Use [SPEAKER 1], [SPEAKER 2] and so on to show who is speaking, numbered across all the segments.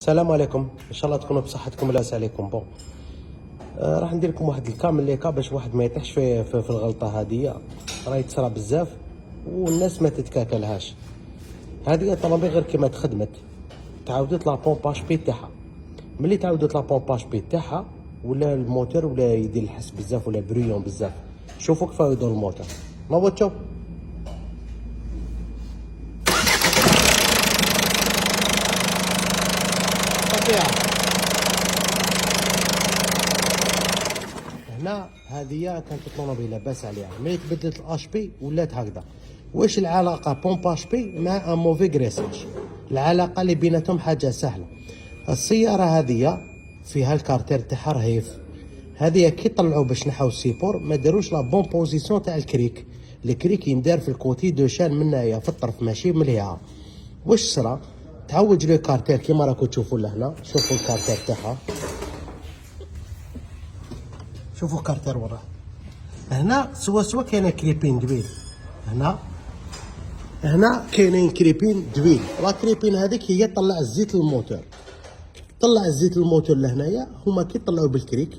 [SPEAKER 1] السلام عليكم، ان شاء الله تكونوا بصحتكم ولاباس عليكم. بون راح ندير لكم واحد الكامل ليكا باش واحد ما يطيحش في الغلطه هذه، راهي تصرا بزاف والناس ما تتكاكلهاش. هذه الطوموبيل غير كيما تخدمت تعاودت لا بومباج بي تاعها. ملي تعاودت لا بومباج بي تاعها ولا الموتور ولا يدير الحس بزاف ولا بريون بزاف. شوفوا كيف يدور الموتور. نوضتو هنا هذه كانت الطوموبيل لاباس عليها، ملي تبدلت الاش بي ولات هكذا. واش العلاقه بومباج بي مع موفي غريساج؟ العلاقه اللي بيناتهم حاجه سهله. السياره هذه فيها الكارتير تاعها رهيف. هذه كي طلعوا باش نحاو السيبور ما داروش لا بون بوزيسيون تاع الكريك. الكريك يندار في الكوتي دو شان منايا في الطرف ماشي مليحه. واش صرا؟ تعوج لو كارتير كيما راكم تشوفوا لهنا. شوفوا الكارتير تاعها، شوفوا الكارتير وراه. هنا سوا كاينه كريبين دويل. هنا كاينين كريبين دويل. لا كريبين هذيك هي طلع الزيت للموتور. طلع الزيت للموتور لهنايا. هما كي طلعوا بالكريك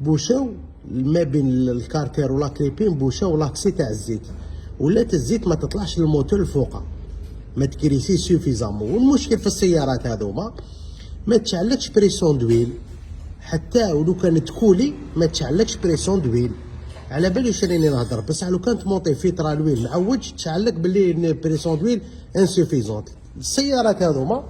[SPEAKER 1] بوشاو ما بين الكارتير ولا كريبين، بوشاو لاكسي تاع الزيت. ولات الزيت ما تطلعش للموتور الفوقه، ما تكريسي سوفيزامون. والمشكل في السيارات هذوما ما تشعلكش بريسون دويل، حتى ولو كان تكولي ما تشعلكش بريسون دويل. على بالي واش راني نهضر، بصح لو كان تمونطي فيترا لويل معوج تشعلك باللي بريسون دويل انسوفيزونت. السيارات هذوما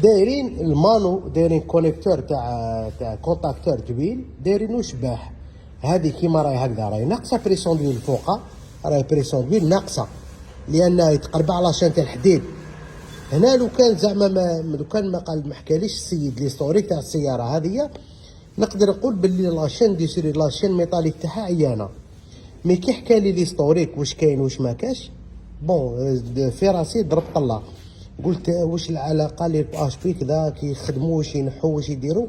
[SPEAKER 1] دايرين المانو، دايرين كونيكتور تاع كونتاكتور دويل، دايرينو شباح. هذه كيما راهي هكذا راهي ناقصه بريسون دويل فوقها، راهي بريسون دويل ناقصه لانها يتقرب على لاشين تاع الحديد. هنا لو كان زعما لو كان ما حكاليش السيد ليستوريك تاع السياره هذه، نقدر نقول باللي لاشين دي سيري لاشين ميطاليك تاعها عيانه. مي كي حكالي ليستوريك واش كاين واش ما كاش، بون في راسي ضربت طله. قلت واش العلاقه لي باش بي كذا كي يخدموا واش ينحوا واش يديروا.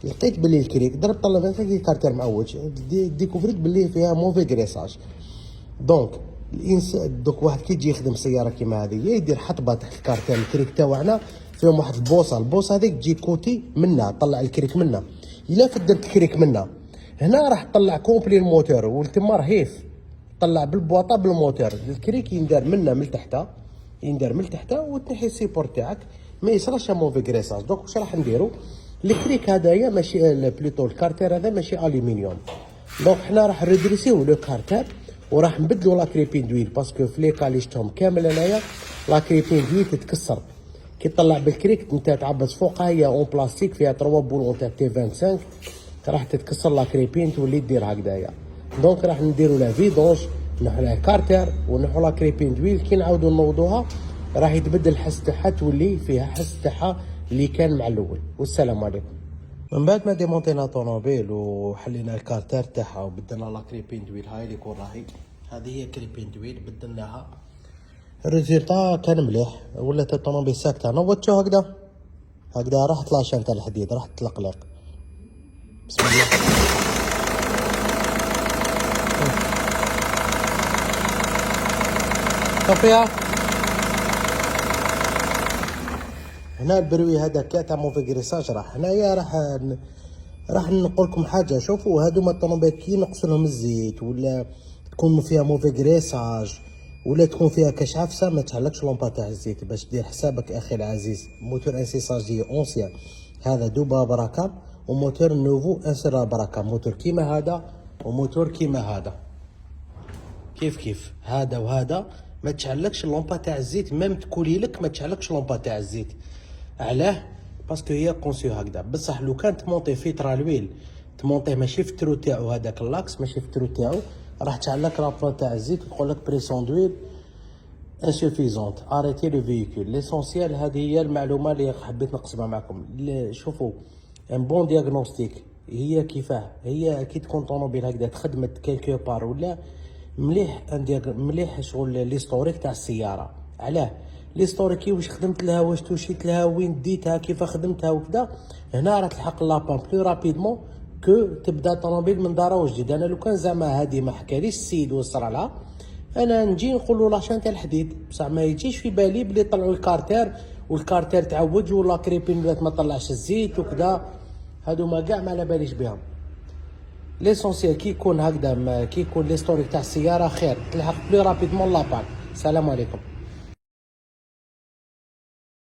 [SPEAKER 1] لقيت باللي الكريك ضربت طله مثلا كي كارتير معوج، ديكوفريت باللي فيها موفي غريساج. دونك الانسان دوك واحد كي يجي يخدم سياره كيما هذه يدير حطبه تحت الكارتير. الكريك تاعنا فيهم واحد البوصه هذيك تجي كوتي منها، طلع الكريك منها. الا فدرت الكريك منها هنا راح تطلع كومبلي الموتور والتما رهيف. طلع بالبواطه بالموتور. الكريك يندار منها من تحتها، يندار من تحتها وتنحي السيبور تاعك ما يصراش موفي غريساج. دونك واش راح نديرو؟ الكريك هذايا ماشي بلوتو الكارتير هذا ماشي الومنيوم. دونك حنا راح ريدريسيو لو كارتير وراح نبدلوا لا كريبين دويل، باسكو في لي كالي شفتهم كامل انايا لا كريبين دويل تتكسر. كي تطلع بالكريك انت تعبس فوقها هي اون بلاستيك فيها 3 بولون تاع تي 25، راح تتكسر لا كريبين تولي دير هكذايا. دونك راح نديروا لا فيدونج، نحو لا كارتير ونحو لا كريبين دويل. كي نعاودوا نوضوها راح يتبدل الحس تاعها، تولي فيها حس تاعها اللي كان مع الاول. والسلام عليكم. من بعد ما ديمونتينا طوموبيل وحلينا الكارتير تاعها وبدلنا لا كريبين دويل، هاي اللي يكون راهي هذه هي كريبين دويل بدلناها. الريزلتا كان مليح، ولات الطوموبيل ساكته. نوضتو هكذا راحت لاشين تاع الحديد، راح تلقلق. بسم الله. طفيها. هنا البروي هذا تاع موفي غريساج راح هنايا. راح نقول لكم حاجه. شوفوا هذوما الطوموبيل كي ينقصوا لهم الزيت ولا تكون فيها موفي غريساج ولا تكون فيها كاش عفسه ما تهلكش لومبا تاع الزيت. باش دير حسابك اخي العزيز، موتور انسيساجي اونسيان هذا دوبا براكام، وموتور نوفو انسيرا براكام. موتور كيما هذا وموتور كيما هذا كيف هذا وهذا ما تشعلكش اللومبا تاع الزيت. ميم تكولي لك ما تشعلكش اللومبا تاع الزيت. علاه؟ باسكو هي كونسيو هكذا. بصح لو كان تمونطي فيترا لويل، تمونطيه ماشي في الترو تاعو هذاك اللاكس ماشي في الترو تاعو، راح تشعلك لابلا تاع الزيت وتقول لك بريسون دويل انسوفيزونت، اريتي لو فييكول. ليسونسيال هذه هي المعلومه اللي حبيت نقسمها معكم. شوفوا ان بون دياغنوستيك هي كيفاه. هي كي تكون طوموبيل هكذا تخدمت كيلكو بار ولا مليح شغل ليستوريك تاع السياره. علاه؟ ليستوريكي واش خدمت لها، واش توشيت لها، وين ديتها، كيف خدمتها وكذا. هنا راه تلحق لابان بلو رابيدمون كو تبدا طوموبيل من دارها وجديد. انا لو كان زعما هذه ما حكاليش السيد وصرا لها، انا نجي نقول له لاشين تاع الحديد، بصح ما يجيش في بالي بلي طلعوا الكارتير والكارتير تعوج ولا كريبين بدات ما طلعش الزيت وكذا. هادو ما كاع ما على باليش بهم. ليسونسيال كي يكون هكذا كي يكون ليستوريك تاع السياره خير تلحق بلي رابيدمون لابان. السلام عليكم.